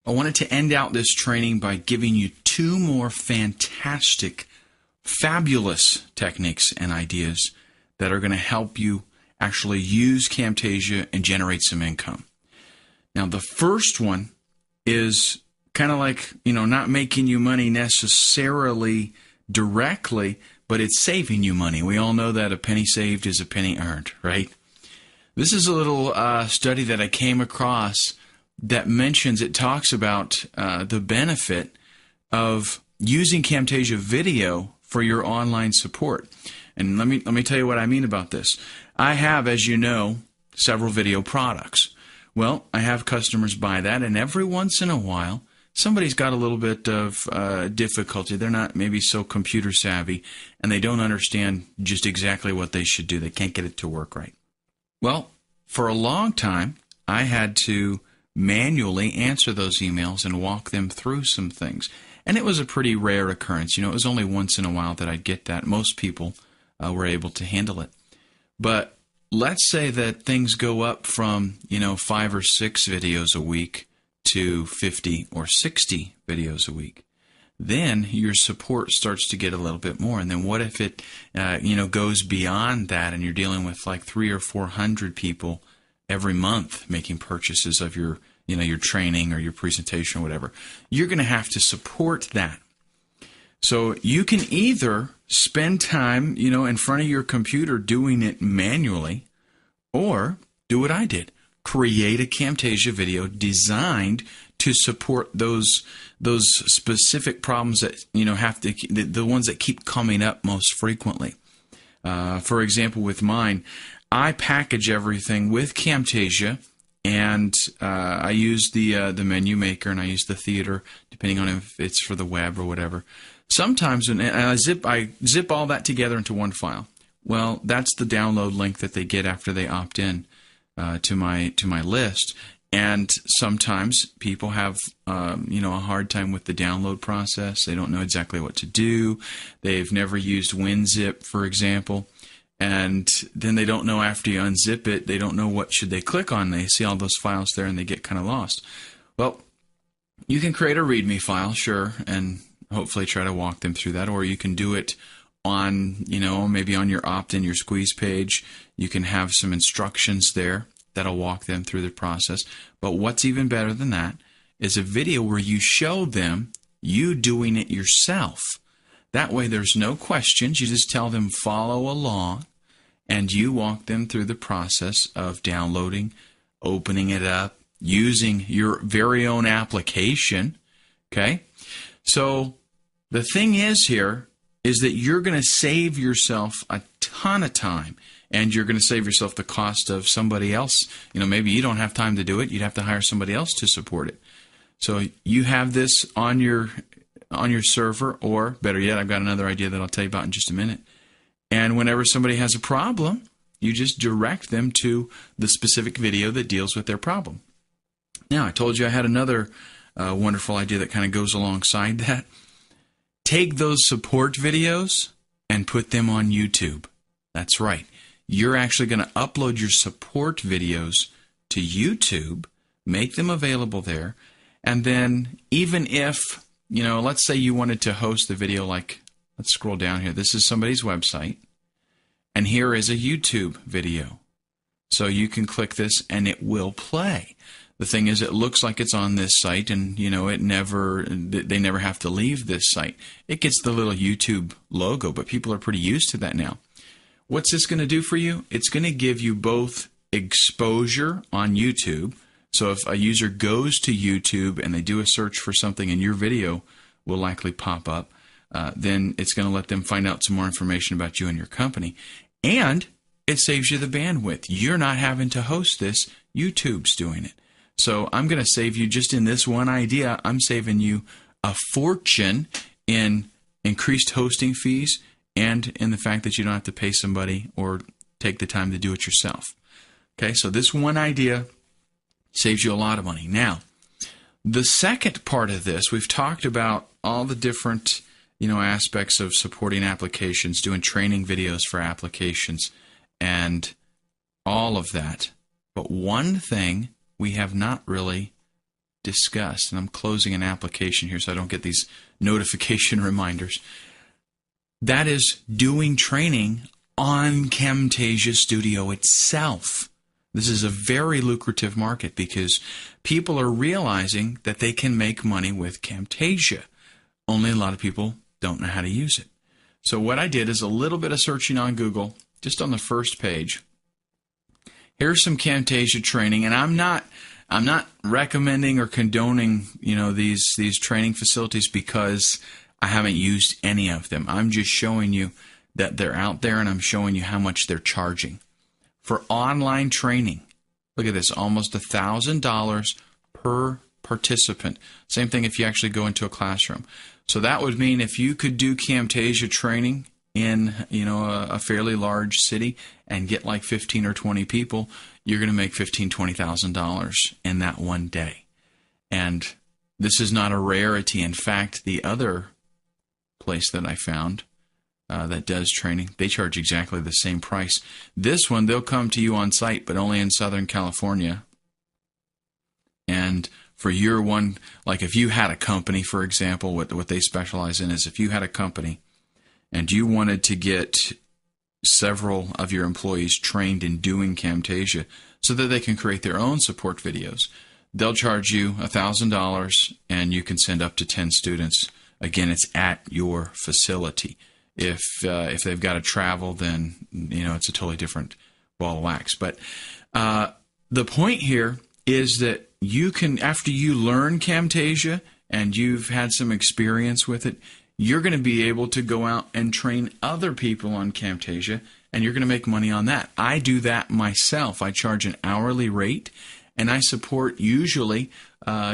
I wanted to end out this training by giving you two more fantastic, fabulous techniques and ideas that are going to help you actually use Camtasia and generate some income. Now, the first one is kind of like, not making you money necessarily directly, but it's saving you money. We all know that a penny saved is a penny earned, right? This is a little study that I came across that talks about the benefit of using Camtasia Video for your online support. And let me tell you what I mean about this. I have, as you know, several video products. Well, I have customers buy that, and every once in a while, somebody's got a little bit of difficulty. They're not maybe so computer savvy, and they don't understand just exactly what they should do. They can't get it to work right. Well, for a long time, I had to manually answer those emails and walk them through some things. And it was a pretty rare occurrence. It was only once in a while that I'd get that. Most people were able to handle it. But let's say that things go up from, 5 or 6 videos a week to 50 or 60 videos a week. Then your support starts to get a little bit more. And then what if it, goes beyond that and you're dealing with like 300 or 400 people every month making purchases of your training or your presentation or whatever? You're going to have to support that. So you can either spend time, in front of your computer doing it manually, or do what I did. Create a Camtasia video designed to support those specific problems that, the ones that keep coming up most frequently. For example, with mine, I package everything with Camtasia, and I use the menu maker, and I use the theater, depending on if it's for the web or whatever. Sometimes I zip all that together into one file. Well, that's the download link that they get after they opt in to my list. And sometimes people have a hard time with the download process. They don't know exactly what to do. They've never used WinZip, for example. And then they don't know, after you unzip it, they don't know what should they click on. They see all those files there and they get kind of lost. Well, you can create a README file, sure, and hopefully try to walk them through that. Or you can do it on, maybe on your opt-in, your squeeze page. You can have some instructions there that'll walk them through the process. But what's even better than that is a video where you show them you doing it yourself. That way there's no questions. You just tell them follow along, and you walk them through the process of downloading, opening it up, using your very own application. Okay? So the thing is here is that you're going to save yourself a ton of time, and you're going to save yourself the cost of somebody else. Maybe you don't have time to do it. You'd have to hire somebody else to support it. So you have this on your server, or better yet, I've got another idea that I'll tell you about in just a minute. And whenever somebody has a problem, you just direct them to the specific video that deals with their problem. Now, I told you I had another wonderful idea that kind of goes alongside that. Take those support videos and put them on YouTube. That's right. You're actually going to upload your support videos to YouTube, make them available there, and then even if, let's say you wanted to host the video, like, let's scroll down here. This is somebody's website, and here is a YouTube video. So you can click this and it will play. The thing is, it looks like it's on this site, and they never have to leave this site. It gets the little YouTube logo, but people are pretty used to that now. What's this going to do for you? It's going to give you both exposure on YouTube. So if a user goes to YouTube and they do a search for something and your video will likely pop up, then it's going to let them find out some more information about you and your company. And it saves you the bandwidth. You're not having to host this. YouTube's doing it. So I'm going to save you, just in this one idea, I'm saving you a fortune in increased hosting fees and in the fact that you don't have to pay somebody or take the time to do it yourself. Okay, so this one idea saves you a lot of money. Now, the second part of this, we've talked about all the different aspects of supporting applications, doing training videos for applications, and all of that. But one thing we have not really discussed, and I'm closing an application here so I don't get these notification reminders. That is doing training on Camtasia Studio itself. This is a very lucrative market because people are realizing that they can make money with Camtasia. Only a lot of people don't know how to use it. So what I did is a little bit of searching on Google, just on the first page. Here's some Camtasia training, and I'm not recommending or condoning, these training facilities because I haven't used any of them. I'm just showing you that they're out there, and I'm showing you how much they're charging. For online training, look at this, almost $1,000 per participant. Same thing if you actually go into a classroom. So that would mean if you could do Camtasia training in a fairly large city and get like 15 or 20 people, you're going to make $15,000, $20,000 in that one day. And this is not a rarity. In fact, the other place that I found that does training, they charge exactly the same price. This one, they'll come to you on site, but only in Southern California. And for your one, like if you had a company, for example, what they specialize in is if you had a company and you wanted to get several of your employees trained in doing Camtasia so that they can create their own support videos, they'll charge you $1,000 and you can send up to 10 students. Again, it's at your facility. If they've got to travel, then it's a totally different ball of wax. But the point here is that you can, after you learn Camtasia and you've had some experience with it, you're going to be able to go out and train other people on Camtasia, and you're going to make money on that. I do that myself. I charge an hourly rate, and I support usually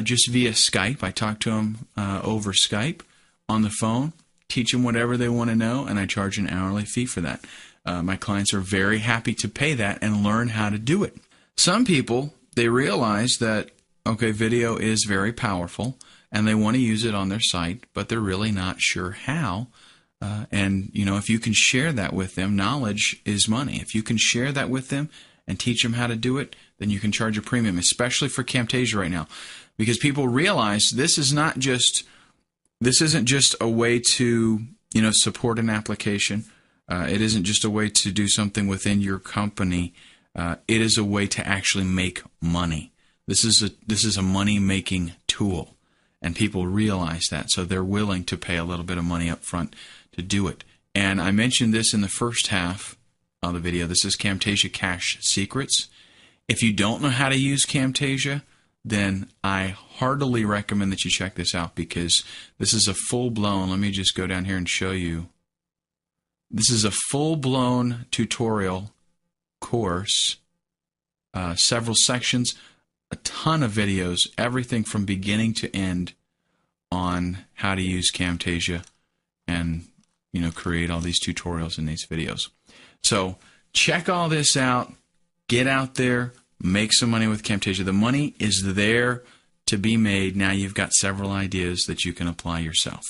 just via Skype. I talk to them over Skype on the phone, teach them whatever they want to know, and I charge an hourly fee for that. My clients are very happy to pay that and learn how to do it. Some people, they realize that, okay, video is very powerful, and they want to use it on their site, but they're really not sure how. And if you can share that with them, knowledge is money. If you can share that with them and teach them how to do it, then you can charge a premium, especially for Camtasia right now. Because people realize this isn't just a way to, support an application. It isn't just a way to do something within your company. It is a way to actually make money. This is a money-making tool, and people realize that, so they're willing to pay a little bit of money up front to do it. And I mentioned this in the first half of the video. This is Camtasia Cash Secrets. If you don't know how to use Camtasia, then I heartily recommend that you check this out, because this is a full-blown, let me just go down here and show you. This is a full-blown tutorial course, several sections, a ton of videos, everything from beginning to end on how to use Camtasia and, create all these tutorials in these videos. So check all this out, get out there, make some money with Camtasia. The money is there to be made. Now you've got several ideas that you can apply yourself.